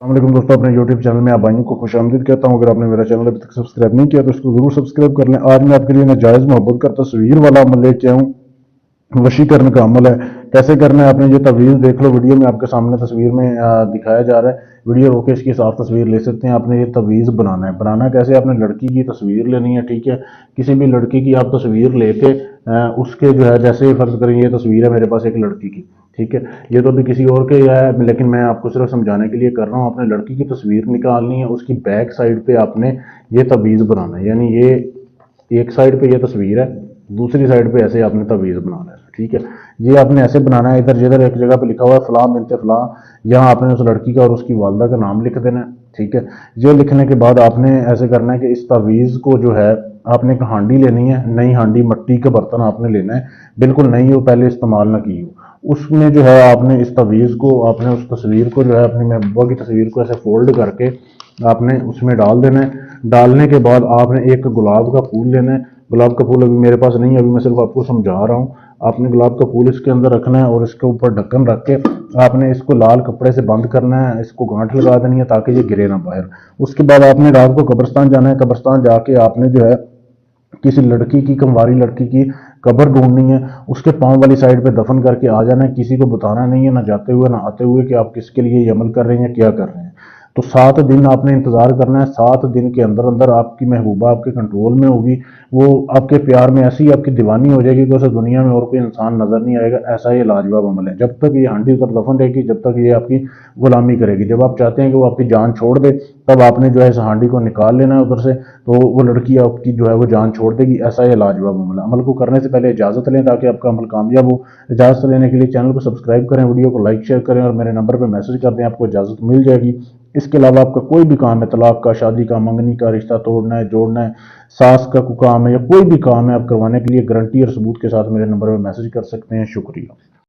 अस्सलाम दोस्तों, अपने YouTube चैनल में आप भाइयों को खुशामदीद कहता हूँ। अगर आपने मेरा चैनल अभी तक सब्सक्राइब नहीं किया तो इसको जरूर सब्सक्राइब कर लें। आज मैं आपके लिए नाजायज़ मोहब्बत का तस्वीर वाला अमल लेके आऊँ। वशीकरण का अमल है, कैसे करना है आपने ये तवीज़ देख लो। वीडियो में आपके सामने तस्वीर में दिखाया जा रहा है। वीडियो रोके इसकी साफ तस्वीर ले सकते हैं। आपने ये तवीज़ बनाना है। बनाना कैसे, आपने लड़की की तस्वीर लेनी है, ठीक है। किसी भी लड़की की आप तस्वीर लेके उसके जो है, जैसे फ़र्ज़ करें ये तस्वीर है मेरे पास एक लड़की की, ठीक है। ये तो अभी किसी और के है, लेकिन मैं आपको सिर्फ समझाने के लिए कर रहा हूँ। आपने लड़की की तस्वीर निकालनी है, उसकी बैक साइड पे आपने ये तवीज़ बनाना है। यानी ये एक साइड पे ये तस्वीर है, दूसरी साइड पे ऐसे आपने तवीज़ बनाना है, ठीक है। ये आपने ऐसे बनाना है, इधर जिधर एक जगह पे लिखा हुआ है फलां बिनते फलां, यहाँ आपने उस लड़की का और उसकी वालदा का नाम लिख देना है, ठीक है। ये लिखने के बाद आपने ऐसे करना है कि इस तवीज़ को जो है आपने एक हांडी लेनी है, नई हांडी, मिट्टी का बर्तन आपने लेना है, बिल्कुल नई हो, पहले इस्तेमाल ना की हो। उसमें जो है आपने इस तवीज़ को, आपने उस तस्वीर को जो है अपनी महबूबा की तस्वीर को ऐसे फोल्ड करके आपने उसमें डाल देना है। डालने के बाद आपने एक गुलाब का फूल लेना है। गुलाब का फूल अभी मेरे पास नहीं है, अभी मैं सिर्फ आपको समझा रहा हूँ। आपने गुलाब का फूल इसके अंदर रखना है और इसके ऊपर ढक्कन रख के आपने इसको लाल कपड़े से बंद करना है। इसको गांठ लगा देनी है ताकि ये गिरे ना बाहर। उसके बाद आपने रात को कब्रिस्तान जाना है। कब्रिस्तान जाके आपने जो है किसी लड़की की, कंवारी लड़की की कब्र ढूंढनी है, उसके पांव वाली साइड पे दफन करके आ जाना है। किसी को बताना नहीं है, ना जाते हुए ना आते हुए, कि आप किसके लिए ये अमल कर रहे हैं, क्या कर रहे हैं। तो 7 दिन आपने इंतजार करना है। 7 दिन के अंदर अंदर आपकी महबूबा आपके कंट्रोल में होगी। वो आपके प्यार में ऐसी आपकी दीवानी हो जाएगी कि उसे दुनिया में और कोई इंसान नजर नहीं आएगा। ऐसा ये लाजवाब अमल है। जब तक ये हांडी उधर दफन रहेगी, जब तक ये आपकी गुलामी करेगी। जब आप चाहते हैं कि वो आपकी जान छोड़ दे, तब आपने जो है इस हांडी को निकाल लेना है उधर से, तो वो लड़की आपकी जो है वो जान छोड़ देगी। ऐसा ये लाजवाब अमल है। अमल को करने से पहले इजाजत लें ताकि आपका अमल कामयाब हो। इजाजत लेने के लिए चैनल को सब्सक्राइब करें, वीडियो को लाइक शेयर करें और मेरे नंबर पर मैसेज कर दें, आपको इजाजत मिल जाएगी। इसके अलावा आपका कोई भी काम है, तलाक का, शादी का, मंगनी का, रिश्ता तोड़ना है, जोड़ना है, सास का कोई काम है, या कोई भी काम है आप करवाने के लिए गारंटी और सबूत के साथ मेरे नंबर पर मैसेज कर सकते हैं। शुक्रिया।